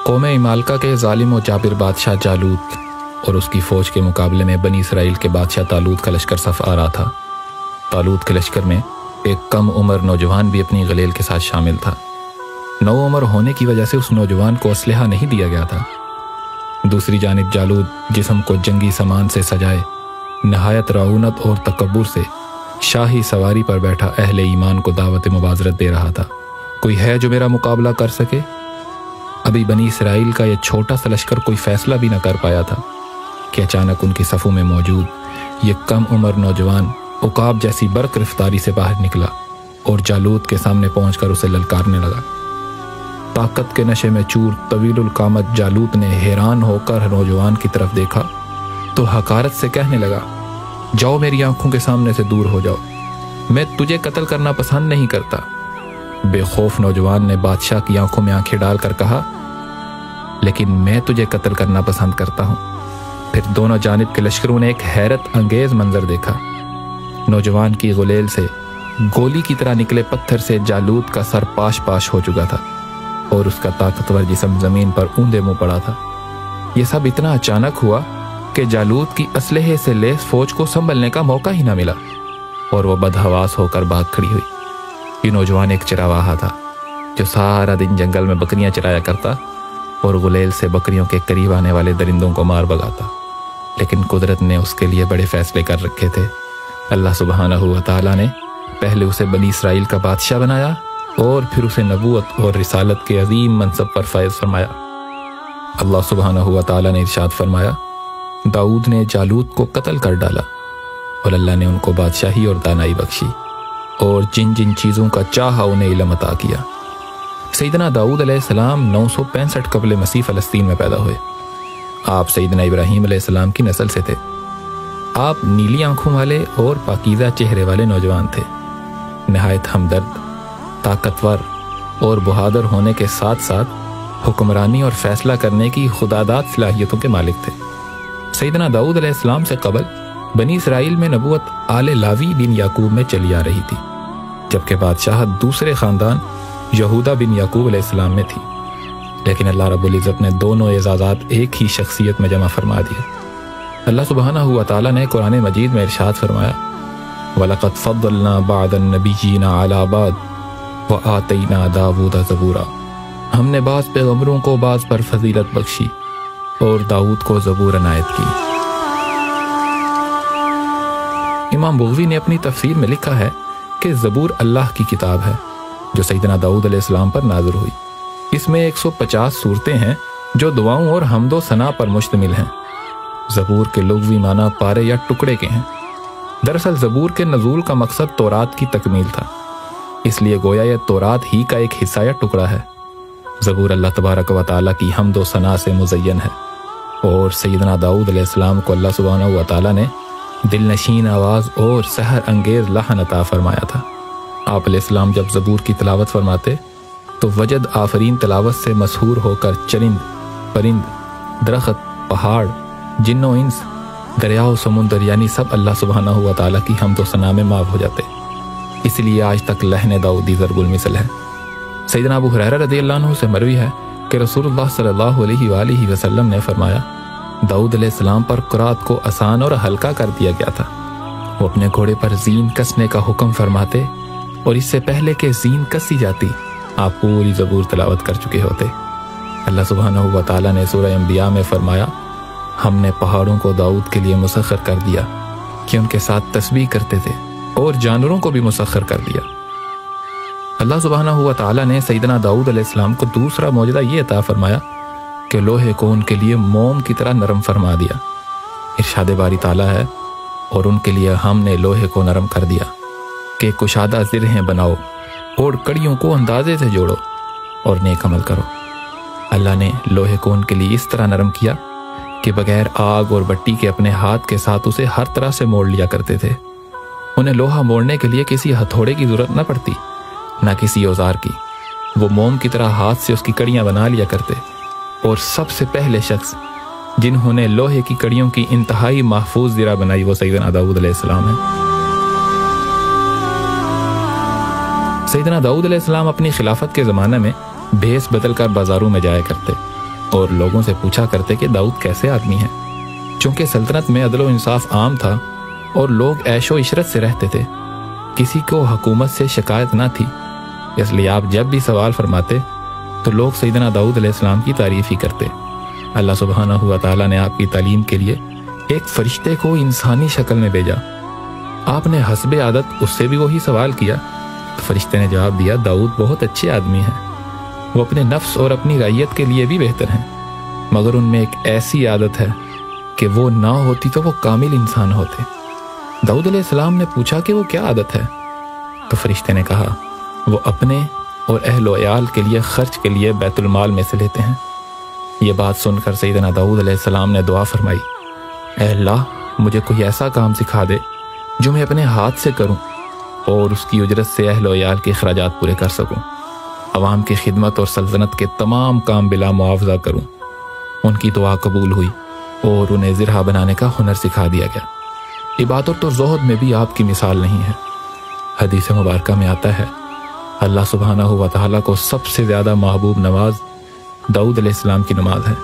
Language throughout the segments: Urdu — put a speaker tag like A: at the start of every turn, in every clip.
A: قوم عمالقہ کے ظالم و جابر بادشاہ جالوت اور اس کی فوج کے مقابلے میں بنی اسرائیل کے بادشاہ طالوت کا لشکر صف آ رہا تھا۔ طالوت کے لشکر میں ایک کم عمر نوجوان بھی اپنی غلیل کے ساتھ شامل تھا۔ نو عمر ہونے کی وجہ سے اس نوجوان کو اسلحہ نہیں دیا گیا تھا۔ دوسری جانب جالوت جسم کو جنگی سامان سے سجائے نہایت رعونت اور تکبر سے شاہی سواری پر بیٹھا اہل ایمان کو دعوت مبازرت دے رہا تھا۔ کوئی ہے جو میرا مقابلہ کر سکے؟ ابھی بنی اسرائیل کا یہ چھوٹا سا لشکر کوئی فیصلہ بھی نہ کر پایا تھا کہ اچانک ان کی صفوں میں موجود یہ کم عمر نوجوان عقاب جیسی برق رفتاری سے باہر نکلا اور جالوت کے سامنے پہنچ کر اسے للکارنے لگا۔ طاقت کے نشے میں چور طویل القامت جالوت نے حیران ہو کر نوجوان کی طرف دیکھا تو حقارت سے کہنے لگا، جاؤ میری آنکھوں کے سامنے سے دور ہو جاؤ، میں تجھے قتل کرنا پسند نہیں کرتا۔ بے خوف نوجوان نے بادشاہ کی آنکھوں میں آنکھیں ڈال کر کہا، لیکن میں تجھے قتل کرنا پسند کرتا ہوں۔ پھر دونوں جانب کے لشکروں نے ایک حیرت انگیز منظر دیکھا۔ نوجوان کی غلیل سے گولی کی طرح نکلے پتھر سے جالوت کا سر پاش پاش ہو چکا تھا اور اس کا طاقتور جسم زمین پر اوندے منہ پڑا تھا۔ یہ سب اتنا اچانک ہوا کہ جالوت کی اسلحے سے لیس فوج کو سنبھلنے کا موقع ہی نہ ملا اور وہ بدحواس ہو کر بھاگ کھڑی ہوئی۔ یہ نوجوان ایک چرواہا تھا جو سارا دن جنگل میں بکریاں چرایا کرتا اور غلیل سے بکریوں کے قریب آنے والے درندوں کو مار بھگاتا، لیکن قدرت نے اس کے لیے بڑے فیصلے کر رکھے تھے۔ اللہ سبحانہ و تعالیٰ نے پہلے اسے بنی اسرائیل کا بادشاہ بنایا اور پھر اسے نبوت اور رسالت کے عظیم منصب پر فائز فرمایا۔ اللہ سبحانہ و تعالیٰ نے ارشاد فرمایا، داؤد نے جالوت کو قتل کر ڈالا اور اللہ نے ان کو بادشاہی اور دانائی بخشی اور جن جن چیزوں کا چاہا انہیں علم عطا کیا۔ سیدنا داؤد علیہ السلام 965 قبل مسیح فلسطین میں پیدا ہوئے۔ آپ سیدنا ابراہیم علیہ السلام کی نسل سے تھے۔ آپ نیلی آنکھوں والے اور پاکیزہ چہرے والے نوجوان تھے۔ نہایت ہمدرد، طاقتور اور بہادر ہونے کے ساتھ ساتھ حکمرانی اور فیصلہ کرنے کی خداداد صلاحیتوں کے مالک تھے۔ سیدنا داؤد علیہ السلام سے قبل بنی اسرائیل میں نبوت آل لاوی بن یعقوب میں چلی آ رہی تھی، جبکہ بادشاہت دوسرے خاندان یہودا بن یعقوب علیہ السلام میں تھی، لیکن اللہ رب العزت نے دونوں اعزازات ایک ہی شخصیت میں جمع فرما دیے۔ اللہ سبحانہ و تعالیٰ نے قرآن مجید میں ارشاد فرمایا، وَلَقَدْ فَضَّلْنَا بَعْضَ النَّبِيِّينَ عَلَى بَعْضٍ وَآتَيْنَا دَاوُودَ زَبُورًا، ہم نے بعض پیغمبروں کو بعض پر فضیلت بخشی اور داؤد کو زبور عنایت کی۔ امام بغوی نے اپنی تفسیر میں لکھا ہے کہ زبور اللہ کی کتاب ہے جو سیدنا داؤد علیہ السلام پر نازل ہوئی۔ اس میں 150 صورتیں ہیں جو دعاؤں اور حمد و ثنا پر مشتمل ہیں۔ زبور کے لغوی معنی پارے یا ٹکڑے کے ہیں۔ دراصل زبور کے نزول کا مقصد تورات کی تکمیل تھا، اس لیے گویا یہ تورات ہی کا ایک حصہ یا ٹکڑا ہے۔ زبور اللہ تبارک و تعالیٰ کی حمد و ثنا سے مزین ہے اور سیدنا داؤد علیہ السلام کو اللہ سبحانہ و تعالیٰ نے دل نشین آواز اور سحر انگیز لحن عطا فرمایا تھا۔ آپ علیہ السلام جب زبور کی تلاوت فرماتے تو وجد آفرین تلاوت سے مسحور ہو کر چرند، پرند، درخت، پہاڑ، جن و انس، دریا و سمندر یعنی سب اللہ سبحانہ و تعالیٰ کی حمد و ثنا میں معاف ہو جاتے۔ اس لیے آج تک لحن داؤدی ضرب المثل ہے۔ سیدنا ابو ہریرہ رضی اللہ عنہ سے مروی ہے کہ رسول اللہ صلی اللہ علیہ وآلہ وسلم نے فرمایا، داؤد علیہ السلام پر قرات کو آسان اور ہلکا کر دیا گیا تھا۔ وہ اپنے گھوڑے پر زین کسنے کا حکم فرماتے اور اس سے پہلے کہ زین کسی جاتی آپ پوری زبور تلاوت کر چکے ہوتے۔ اللہ سبحانہ و تعالیٰ نے سورہ انبیاء میں فرمایا، ہم نے پہاڑوں کو داؤد کے لیے مسخر کر دیا کہ ان کے ساتھ تسبیح کرتے تھے اور جانوروں کو بھی مسخر کر دیا۔ اللہ سبحانہ و تعالیٰ نے سیدنا داؤد علیہ السلام کو دوسرا معجزہ یہ عطا فرمایا کہ لوہے کو ان کے لیے موم کی طرح نرم فرما دیا۔ ارشاد باری تعالیٰ ہے، اور ان کے لیے ہم نے لوہے کو نرم کر دیا کہ کشادہ زرہیں بناؤ اور کڑیوں کو اندازے سے جوڑو اور نیک عمل کرو۔ اللہ نے لوہے کو ان کے لیے اس طرح نرم کیا کہ بغیر آگ اور بٹی کے اپنے ہاتھ کے ساتھ اسے ہر طرح سے موڑ لیا کرتے تھے۔ انہیں لوہا موڑنے کے لیے کسی ہتھوڑے کی ضرورت نہ پڑتی، نہ کسی اوزار کی۔ وہ موم کی طرح ہاتھ سے اس کی کڑیاں بنا لیا کرتے، اور سب سے پہلے شخص جنہوں نے لوہے کی کڑیوں کی انتہائی محفوظ زرہ بنائی وہ سیدنا داؤد علیہ السلام ہے۔ سیدنا داؤد علیہ السلام اپنی خلافت کے زمانے میں بھیس بدل کر بازاروں میں جایا کرتے اور لوگوں سے پوچھا کرتے کہ داؤد کیسے آدمی ہے۔ چونکہ سلطنت میں عدل و انصاف عام تھا اور لوگ عیش و عشرت سے رہتے تھے، کسی کو حکومت سے شکایت نہ تھی، اس لیے آپ جب بھی سوال فرماتے تو لوگ سیدنا داؤد علیہ السلام کی تعریف ہی کرتے۔ اللہ سبحانہ و تعالیٰ نے آپ کی تعلیم کے لیے ایک فرشتے کو انسانی شکل میں بھیجا۔ آپ نے حسب عادت اس سے بھی وہی سوال کیا تو فرشتے نے جواب دیا، داؤد بہت اچھے آدمی ہیں، وہ اپنے نفس اور اپنی رعیت کے لیے بھی بہتر ہیں، مگر ان میں ایک ایسی عادت ہے کہ وہ نہ ہوتی تو وہ کامل انسان ہوتے۔ داؤد علیہ السلام نے پوچھا کہ وہ کیا عادت ہے؟ تو فرشتے نے کہا، وہ اپنے اور اہل و عیال کے لیے خرچ کے لیے بیت المال میں سے لیتے ہیں۔ یہ بات سن کر سیدنا داؤد علیہ السلام نے دعا فرمائی، اے اللہ مجھے کوئی ایسا کام سکھا دے جو میں اپنے ہاتھ سے کروں اور اس کی اجرت سے اہل و عیال کے اخراجات پورے کر سکوں، عوام کی خدمت اور سلطنت کے تمام کام بلا معاوضہ کروں۔ ان کی دعا قبول ہوئی اور انہیں زرہ بنانے کا ہنر سکھا دیا گیا۔ عبادت اور زہد میں بھی آپ کی مثال نہیں ہے۔ حدیث مبارکہ میں آتا ہے، اللہ سبحانہ و تعالیٰ کو سب سے زیادہ محبوب نماز داؤد علیہ السلام کی نماز ہے،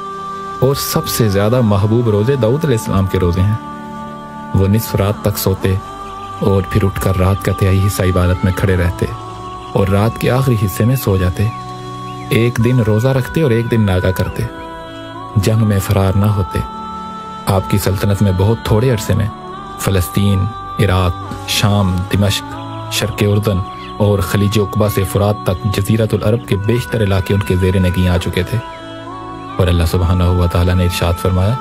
A: اور سب سے زیادہ محبوب روزے داؤد علیہ السلام کے روزے ہیں۔ وہ نصف رات تک سوتے اور پھر اٹھ کر رات کا تہائی حصہ عبادت میں کھڑے رہتے اور رات کے آخری حصے میں سو جاتے۔ ایک دن روزہ رکھتے اور ایک دن ناگا کرتے، جنگ میں فرار نہ ہوتے۔ آپ کی سلطنت میں بہت تھوڑے عرصے میں فلسطین، عراق، شام، دمشق، شرق اردن اور خلیج عقبہ سے فرات تک جزیرۃ العرب کے بیشتر علاقے ان کے زیر نگیں آ چکے تھے۔ اور اللہ سبحانہ و تعالیٰ نے ارشاد فرمایا،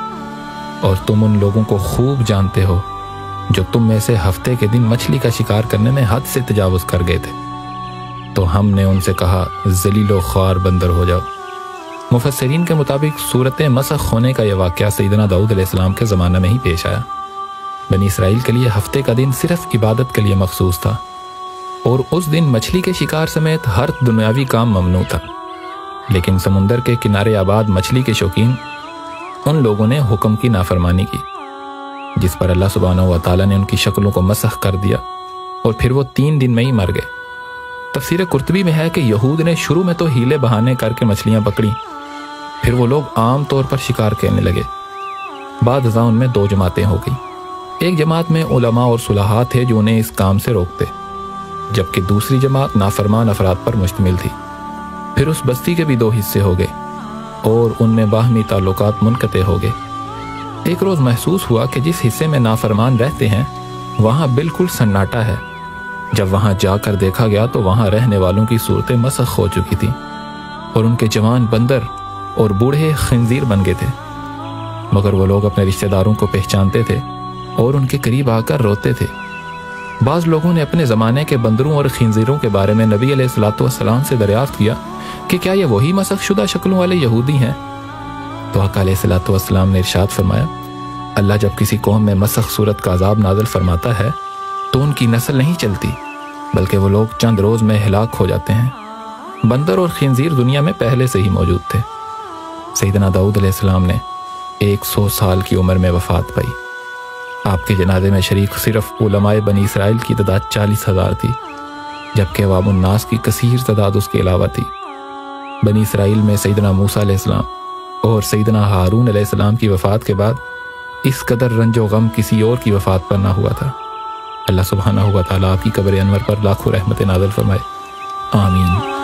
A: اور تم ان لوگوں کو خوب جانتے ہو جو تم میں سے ہفتے کے دن مچھلی کا شکار کرنے میں حد سے تجاوز کر گئے تھے، تو ہم نے ان سے کہا ذلیل و خوار بندر ہو جاؤ۔ مفسرین کے مطابق صورت مسخ ہونے کا یہ واقعہ سیدنا داؤد علیہ السلام کے زمانہ میں ہی پیش آیا۔ بنی اسرائیل کے لیے ہفتے کا دن صرف عبادت کے لیے مخصوص تھا، اور اس دن مچھلی کے شکار سمیت ہر دنیاوی کام ممنوع تھا۔ لیکن سمندر کے کنارے آباد مچھلی کے شوقین ان لوگوں نے حکم کی نافرمانی کی، جس پر اللہ سبحانہ و تعالیٰ نے ان کی شکلوں کو مسخ کر دیا اور پھر وہ 3 دن میں ہی مر گئے۔ تفسیر قرطبی میں ہے کہ یہود نے شروع میں تو ہیلے بہانے کر کے مچھلیاں پکڑیں، پھر وہ لوگ عام طور پر شکار کرنے لگے۔ بعد ازاں ان میں 2 جماعتیں ہو گئیں۔ ایک جماعت میں علماء اور صلحاء تھے جو انہیں اس کام سے روکتے، جبکہ دوسری جماعت نافرمان افراد پر مشتمل تھی۔ پھر اس بستی کے بھی 2 حصے ہو گئے اور ان میں باہمی تعلقات منقطع ہو گئے۔ ایک روز محسوس ہوا کہ جس حصے میں نافرمان رہتے ہیں وہاں بالکل سناٹا ہے۔ جب وہاں جا کر دیکھا گیا تو وہاں رہنے والوں کی صورتیں مسخ ہو چکی تھیں، اور ان کے جوان بندر اور بوڑھے خنزیر بن گئے تھے، مگر وہ لوگ اپنے رشتہ داروں کو پہچانتے تھے اور ان کے قریب آ کر روتے تھے۔ بعض لوگوں نے اپنے زمانے کے بندروں اور خنزیروں کے بارے میں نبی علیہ الصلوۃ والسلام سے دریافت کیا کہ کیا یہ وہی مسخ شدہ شکلوں والے یہودی ہیں؟ تو آقا علیہ الصلوۃ والسلام نے ارشاد فرمایا، اللہ جب کسی قوم میں مسخ صورت کا عذاب نازل فرماتا ہے تو ان کی نسل نہیں چلتی، بلکہ وہ لوگ چند روز میں ہلاک ہو جاتے ہیں۔ بندر اور خنزیر دنیا میں پہلے سے ہی موجود تھے۔ سیدنا داؤد علیہ السلام نے 100 سال کی عمر میں وفات پائی۔ آپ کے جنازے میں شریک صرف علماء بنی اسرائیل کی تعداد 40,000 تھی، جبکہ عوام الناس کی کثیر تعداد اس کے علاوہ تھی۔ بنی اسرائیل میں سیدنا موسیٰ علیہ السلام اور سیدنا ہارون علیہ السلام کی وفات کے بعد اس قدر رنج و غم کسی اور کی وفات پر نہ ہوا تھا۔ اللہ سبحانہ و تعالیٰ آپ کی قبر انور پر لاکھوں رحمت نازل فرمائے، آمین۔